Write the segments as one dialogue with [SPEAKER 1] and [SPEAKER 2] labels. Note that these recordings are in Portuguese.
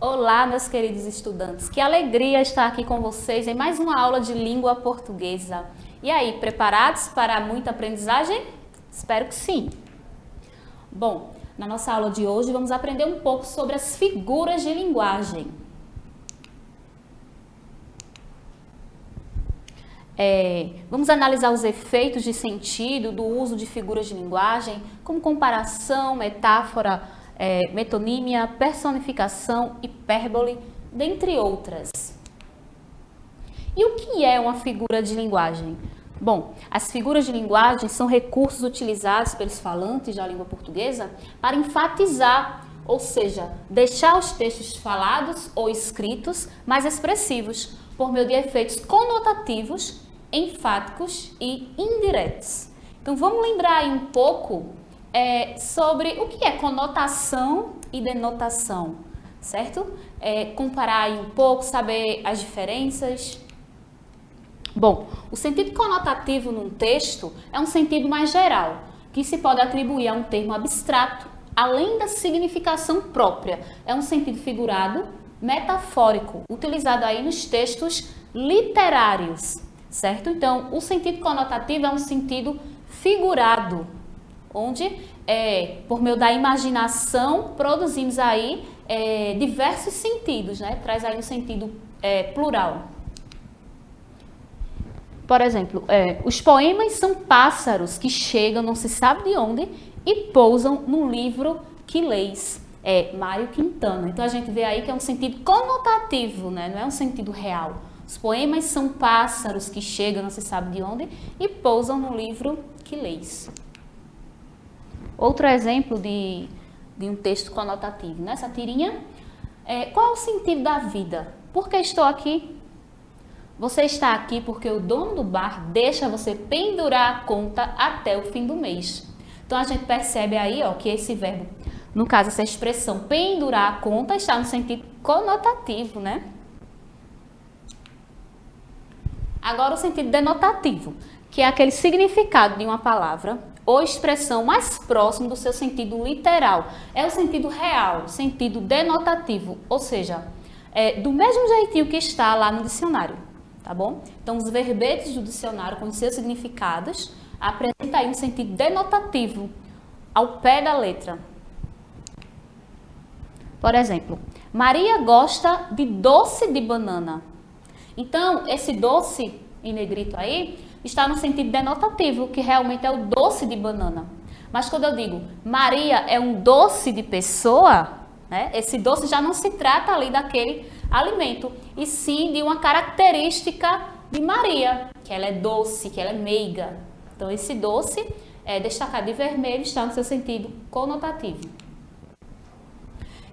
[SPEAKER 1] Olá, meus queridos estudantes. Que alegria estar aqui com vocês em mais uma aula de língua portuguesa. E aí, preparados para muita aprendizagem? Espero que sim. Bom, na nossa aula de hoje vamos aprender um pouco sobre as figuras de linguagem. Vamos analisar os efeitos de sentido do uso de figuras de linguagem, como comparação, metáfora, metonímia, personificação, hipérbole, dentre outras. E o que é uma figura de linguagem? Bom, as figuras de linguagem são recursos utilizados pelos falantes da língua portuguesa para enfatizar, ou seja, deixar os textos falados ou escritos mais expressivos, por meio de efeitos conotativos, enfáticos e indiretos. Então, vamos lembrar aí um pouco sobre o que é conotação e denotação, certo? Comparar aí um pouco, saber as diferenças. Bom, o sentido conotativo num texto é um sentido mais geral, que se pode atribuir a um termo abstrato, além da significação própria. É um sentido figurado, metafórico, utilizado aí nos textos literários, certo? Então, o sentido conotativo é um sentido figurado, onde, por meio da imaginação, produzimos aí diversos sentidos, né? Traz aí um sentido plural. Por exemplo, os poemas são pássaros que chegam, não se sabe de onde, e pousam no livro que leis. Mário Quintana. Então, a gente vê aí que é um sentido conotativo, né? Não é um sentido real. Os poemas são pássaros que chegam, não se sabe de onde, e pousam no livro que leis. Outro exemplo de um texto conotativo. Nessa tirinha, qual é o sentido da vida? Por que estou aqui? Você está aqui porque o dono do bar deixa você pendurar a conta até o fim do mês. Então, a gente percebe aí que esse verbo, no caso, essa expressão pendurar a conta, está no sentido conotativo, né? Agora, o sentido denotativo, que é aquele significado de uma palavra ou expressão mais próximo do seu sentido literal. É o sentido real, sentido denotativo, ou seja, do mesmo jeitinho que está lá no dicionário, tá bom? Então, os verbetes do dicionário com seus significados apresentam aí um sentido denotativo ao pé da letra. Por exemplo, Maria gosta de doce de banana. Então, esse doce em negrito aí está no sentido denotativo, que realmente é o doce de banana. Mas quando eu digo Maria é um doce de pessoa, né, esse doce já não se trata ali daquele alimento, e sim de uma característica de Maria, que ela é doce, que ela é meiga. Então, esse doce, destacado de vermelho, está no seu sentido conotativo.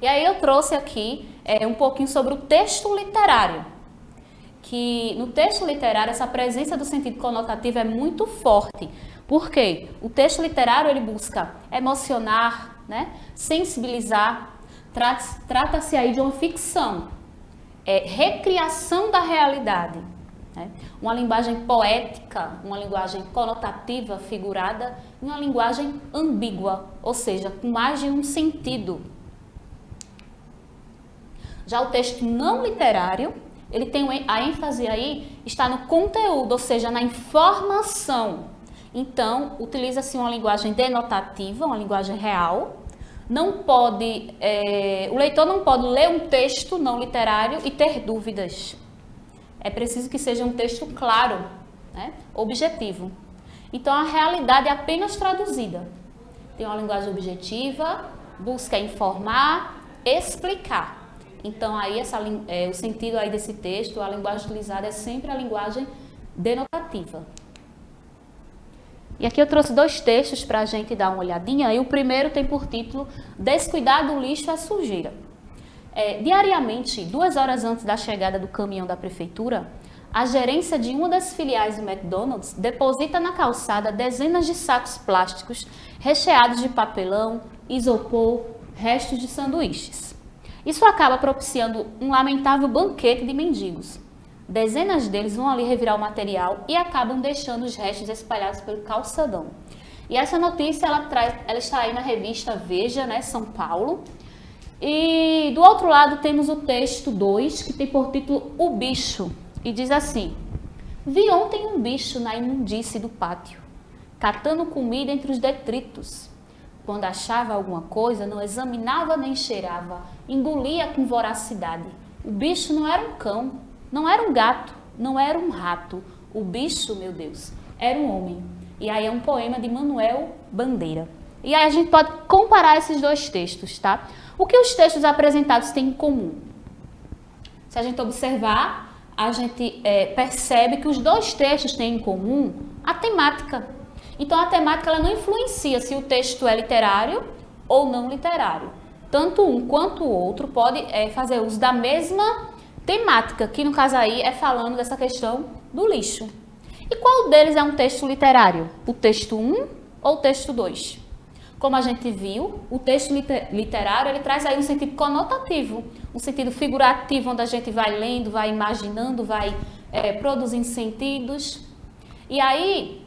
[SPEAKER 1] E aí eu trouxe aqui um pouquinho sobre o texto literário, que no texto literário essa presença do sentido conotativo é muito forte. Por quê? O texto literário ele busca emocionar, né? Sensibilizar, trata-se aí de uma ficção, recriação da realidade, né? Uma linguagem poética, uma linguagem conotativa, figurada, e uma linguagem ambígua, ou seja, com mais de um sentido. Já o texto não literário, ele tem a ênfase aí, está no conteúdo, ou seja, na informação. Então, utiliza-se uma linguagem denotativa, uma linguagem real. O leitor não pode ler um texto não literário e ter dúvidas. É preciso que seja um texto claro, né? Objetivo. Então, a realidade é apenas traduzida. Tem uma linguagem objetiva, busca informar, explicar. Então, aí o sentido aí desse texto, a linguagem utilizada é sempre a linguagem denotativa. E aqui eu trouxe dois textos para a gente dar uma olhadinha. E o primeiro tem por título Descuidar do lixo é sujeira. Diariamente, 2 horas antes da chegada do caminhão da prefeitura, a gerência de uma das filiais do McDonald's deposita na calçada dezenas de sacos plásticos recheados de papelão, isopor, restos de sanduíches. Isso acaba propiciando um lamentável banquete de mendigos. Dezenas deles vão ali revirar o material e acabam deixando os restos espalhados pelo calçadão. E essa notícia ela está aí na revista Veja, né, São Paulo, E do outro lado temos o texto 2, que tem por título O Bicho, e diz assim: Vi ontem um bicho na imundície do pátio, catando comida entre os detritos. Quando achava alguma coisa, não examinava nem cheirava, engolia com voracidade. O bicho não era um cão, não era um gato, não era um rato. O bicho, meu Deus, era um homem. E aí é um poema de Manuel Bandeira. E aí a gente pode comparar esses dois textos, tá? O que os textos apresentados têm em comum? Se a gente observar, a gente percebe que os dois textos têm em comum a temática. Então, a temática ela não influencia se o texto é literário ou não literário. Tanto um quanto o outro pode fazer uso da mesma temática, que no caso aí é falando dessa questão do lixo. E qual deles é um texto literário? O texto 1 ou o texto 2? Como a gente viu, o texto literário ele traz aí um sentido conotativo, um sentido figurativo, onde a gente vai lendo, vai imaginando, vai produzindo sentidos. E aí,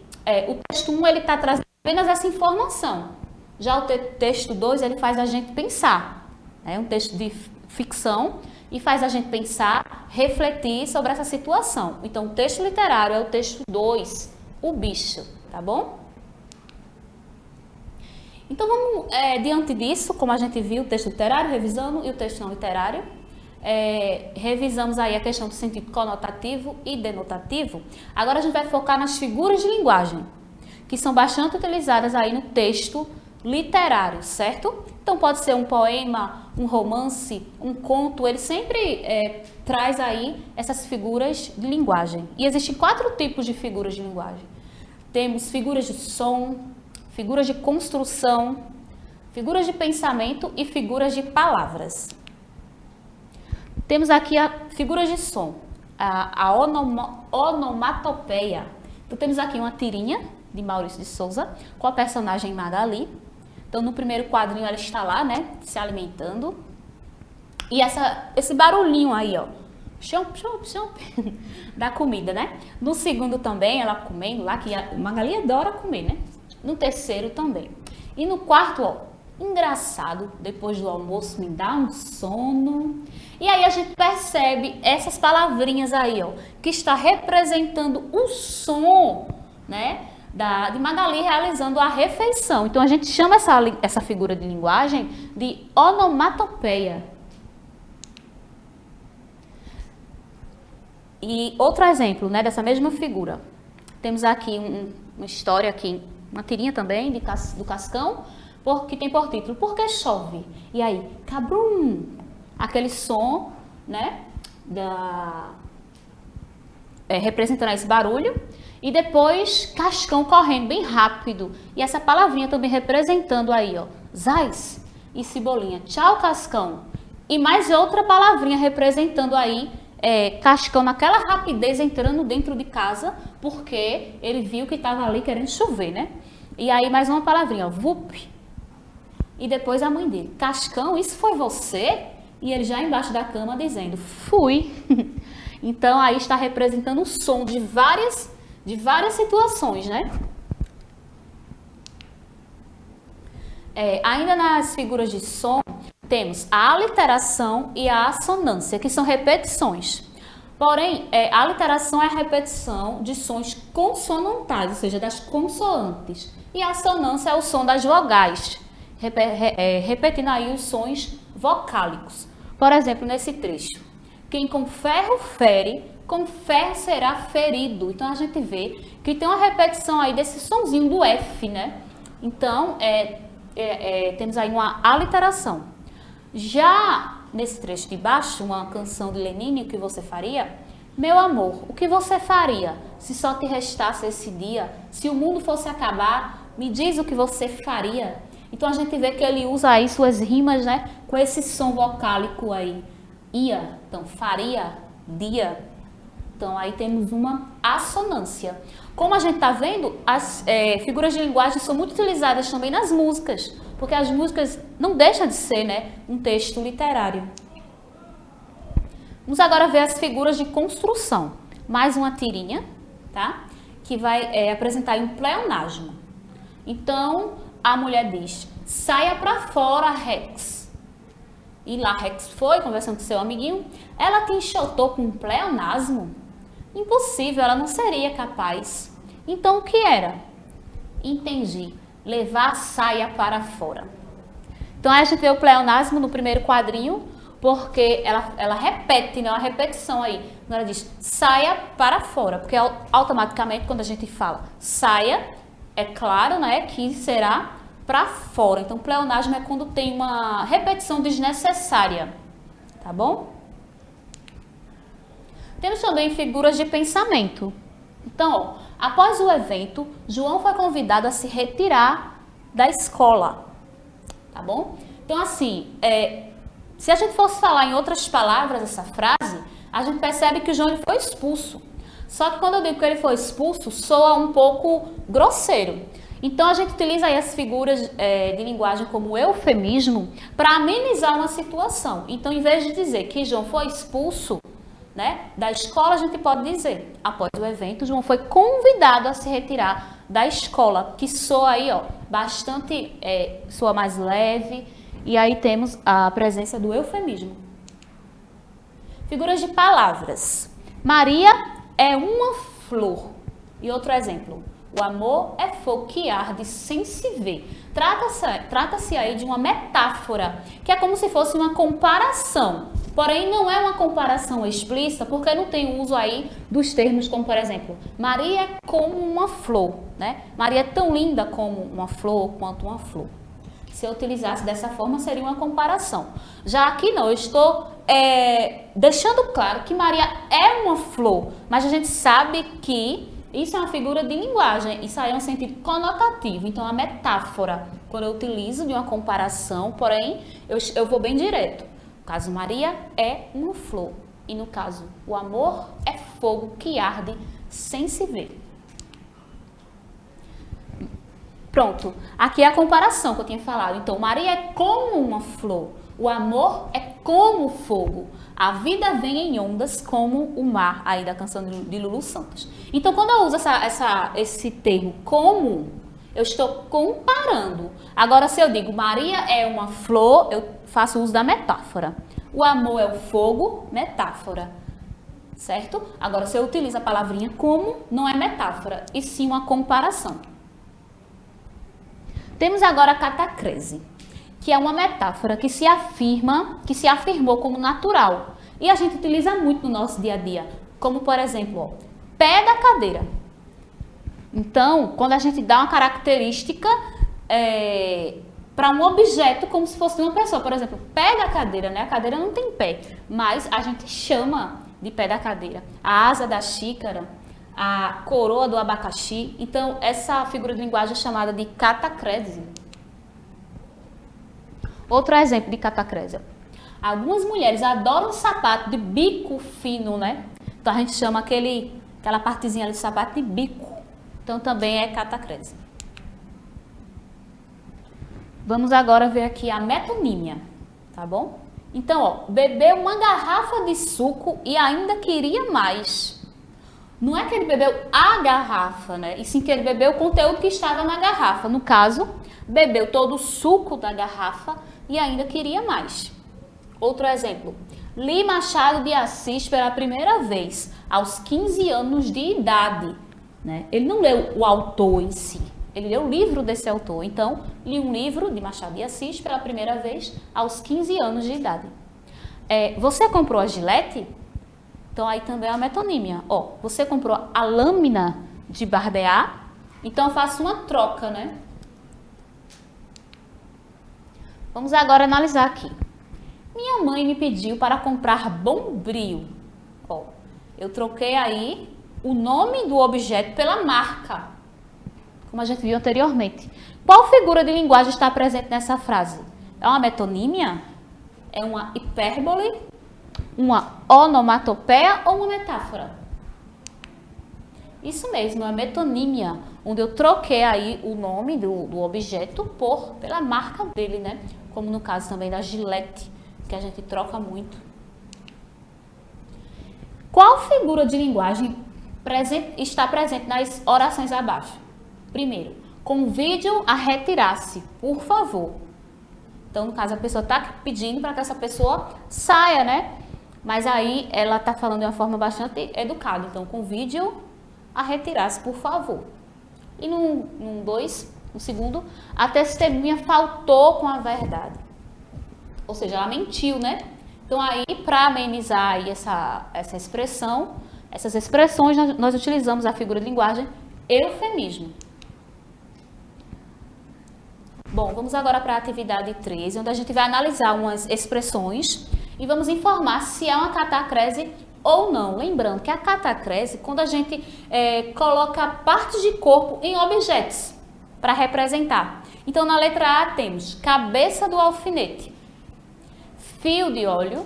[SPEAKER 1] o texto 1 ele está trazendo apenas essa informação. Já o texto 2 ele faz a gente pensar. É um texto de ficção e faz a gente pensar, refletir sobre essa situação. Então, o texto literário é o texto 2, o bicho, tá bom? Então, vamos, diante disso, como a gente viu, o texto literário, revisando, e o texto não literário, revisamos aí a questão do sentido conotativo e denotativo. Agora a gente vai focar nas figuras de linguagem, que são bastante utilizadas aí no texto literário, certo? Então, pode ser um poema, um romance, um conto, ele sempre traz aí essas figuras de linguagem. E existem 4 tipos de figuras de linguagem. Temos figuras de som, figuras de construção, figuras de pensamento e figuras de palavras. Temos aqui a figuras de som, a onomatopeia. Então, temos aqui uma tirinha de Maurício de Souza com a personagem Magali. Então, no primeiro quadrinho ela está lá, né, se alimentando. E esse barulhinho aí, ó, chomp, chomp, chomp, da comida, né? No segundo também, ela comendo lá, que a Magali adora comer, né? No terceiro também. E no quarto, ó, engraçado, depois do almoço me dá um sono. E aí a gente percebe essas palavrinhas aí, ó, que está representando o som, né, de Magali realizando a refeição. Então a gente chama essa figura de linguagem de onomatopeia. E outro exemplo, né, dessa mesma figura. Temos aqui uma história aqui, uma tirinha também do Cascão, que tem por título Por que chove? E aí, cabrum, aquele som, né, representando esse barulho, e depois Cascão correndo bem rápido, e essa palavrinha também representando aí, ó, Zais e Cebolinha, tchau Cascão, e mais outra palavrinha representando aí Cascão naquela rapidez entrando dentro de casa, porque ele viu que estava ali querendo chover, né? E aí mais uma palavrinha, ó, vup. E depois a mãe dele, Cascão, isso foi você? E ele já embaixo da cama dizendo, fui. Então aí está representando o som de várias situações, né? Ainda nas figuras de som, temos a aliteração e a assonância, que são repetições. Porém, a aliteração é a repetição de sons consonantais, ou seja, das consoantes. E a assonância é o som das vogais, repetindo aí os sons vocálicos. Por exemplo, nesse trecho, quem com ferro fere, com ferro será ferido. Então, a gente vê que tem uma repetição aí desse sonzinho do F, né? Então, temos aí uma aliteração. Já nesse trecho de baixo, uma canção de Lenine, o que você faria? Meu amor, o que você faria se só te restasse esse dia? Se o mundo fosse acabar, me diz o que você faria. Então a gente vê que ele usa aí suas rimas, né, com esse som vocálico aí. Ia, então faria, dia. Então aí temos uma assonância. Como a gente está vendo, as figuras de linguagem são muito utilizadas também nas músicas, porque as músicas não deixam de ser, né, um texto literário. Vamos agora ver as figuras de construção. Mais uma tirinha, tá? Que vai apresentar aí um pleonasmo. Então, a mulher diz, saia para fora, Rex. e lá Rex foi conversando com seu amiguinho, ela te enxotou com um pleonasmo? Impossível, ela não seria capaz. Então o que era? Entendi. Levar a saia para fora. Então a gente vê o pleonasmo no primeiro quadrinho, porque ela repete, né? Uma repetição aí. Quando ela diz saia para fora, porque automaticamente quando a gente fala saia, é claro, né, que será para fora. Então pleonasmo é quando tem uma repetição desnecessária, tá bom? Temos também figuras de pensamento. Então, ó, após o evento, João foi convidado a se retirar da escola, tá bom? Então, assim, se a gente fosse falar em outras palavras essa frase, a gente percebe que o João foi expulso. Só que quando eu digo que ele foi expulso, soa um pouco grosseiro. Então, a gente utiliza aí as figuras de linguagem como eufemismo para amenizar uma situação. Então, em vez de dizer que João foi expulso, né, da escola, a gente pode dizer, após o evento, João foi convidado a se retirar da escola, que soa aí, ó, bastante, soa mais leve, e aí temos a presença do eufemismo. Figuras de palavras. Maria é uma flor. E outro exemplo, o amor é fogo que arde sem se ver. Trata-se aí de uma metáfora, que é como se fosse uma comparação. Porém, não é uma comparação explícita, porque não tem uso aí dos termos como, por exemplo, Maria é como uma flor, né? Maria é tão linda como uma flor, quanto uma flor. Se eu utilizasse dessa forma, seria uma comparação. Já aqui não, eu estou deixando claro que Maria é uma flor, mas a gente sabe que isso é uma figura de linguagem, isso aí é um sentido conotativo, então é uma metáfora. Quando eu utilizo de uma comparação, porém, eu vou bem direto. No caso, Maria é uma flor. E no caso, o amor é fogo que arde sem se ver. Pronto, aqui é a comparação que eu tinha falado. Então, Maria é como uma flor. O amor é como o fogo. A vida vem em ondas como o mar, aí da canção de Lulu Santos. Então, quando eu uso esse termo como, eu estou comparando. Agora, se eu digo Maria é uma flor, eu faço uso da metáfora. O amor é o fogo, metáfora. Certo? Agora, se eu utilizo a palavrinha como, não é metáfora, e sim uma comparação. Temos agora a catacrese, que é uma metáfora que se afirmou como natural. E a gente utiliza muito no nosso dia a dia, como por exemplo, ó, pé da cadeira. Então, quando a gente dá uma característica para um objeto como se fosse uma pessoa, por exemplo, pé da cadeira, né? A cadeira não tem pé, mas a gente chama de pé da cadeira. A asa da xícara, a coroa do abacaxi. Então, essa figura de linguagem é chamada de catacrese. Outro exemplo de catacrese. Algumas mulheres adoram sapato de bico fino, né? Então, a gente chama aquela partezinha ali do sapato de bico. Então, também é catacrese. Vamos agora ver aqui a metonímia, tá bom? Então, ó, bebeu uma garrafa de suco e ainda queria mais. Não é que ele bebeu a garrafa, né? E sim que ele bebeu o conteúdo que estava na garrafa. No caso, bebeu todo o suco da garrafa e ainda queria mais. Outro exemplo. Li Machado de Assis pela primeira vez, aos 15 anos de idade. Né? Ele não leu o autor em si, ele leu o livro desse autor. Então, li um livro de Machado de Assis pela primeira vez, aos 15 anos de idade. Você comprou a Gillette? Então, aí também é a metonímia. Ó, você comprou a lâmina de barbear? Então, eu faço uma troca, né? Vamos agora analisar aqui. Minha mãe me pediu para comprar Bombril. Ó, eu troquei aí o nome do objeto pela marca, como a gente viu anteriormente. Qual figura de linguagem está presente nessa frase? É uma metonímia? É uma hipérbole? Uma onomatopeia ou uma metáfora? Isso mesmo, é uma metonímia, onde eu troquei aí o nome do objeto pela marca dele, né? Como no caso também da Gillette, que a gente troca muito. Qual figura de linguagem está presente nas orações abaixo? Primeiro, convide-o a retirar-se, por favor. Então, no caso, a pessoa está pedindo para que essa pessoa saia, né? Mas aí ela está falando de uma forma bastante educada. Então, convide-o a retirar-se, por favor. E no segundo, a testemunha faltou com a verdade. Ou seja, ela mentiu, né? Então, aí, para amenizar aí essa expressão, essas expressões, nós utilizamos a figura de linguagem eufemismo. Bom, vamos agora para a atividade 13, onde a gente vai analisar umas expressões e vamos informar se é uma catacrese ou não. Lembrando que a catacrese, quando a gente coloca partes de corpo em objetos para representar. Então, na letra A temos cabeça do alfinete, fio de óleo,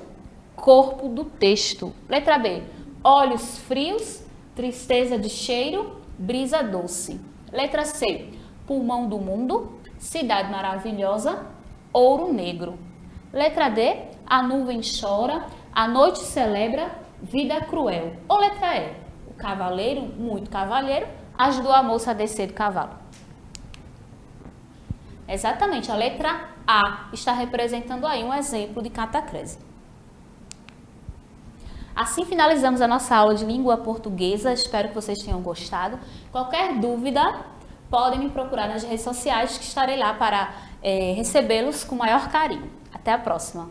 [SPEAKER 1] corpo do texto. Letra B, olhos frios, tristeza de cheiro, brisa doce. Letra C, pulmão do mundo, cidade maravilhosa, ouro negro. Letra D, a nuvem chora, a noite celebra, vida cruel. Ou letra E, o cavaleiro, muito cavalheiro, ajudou a moça a descer do cavalo. Exatamente, a letra A está representando aí um exemplo de catacrese. Assim finalizamos a nossa aula de língua portuguesa, espero que vocês tenham gostado. Qualquer dúvida, podem me procurar nas redes sociais, que estarei lá para recebê-los com o maior carinho. Até a próxima!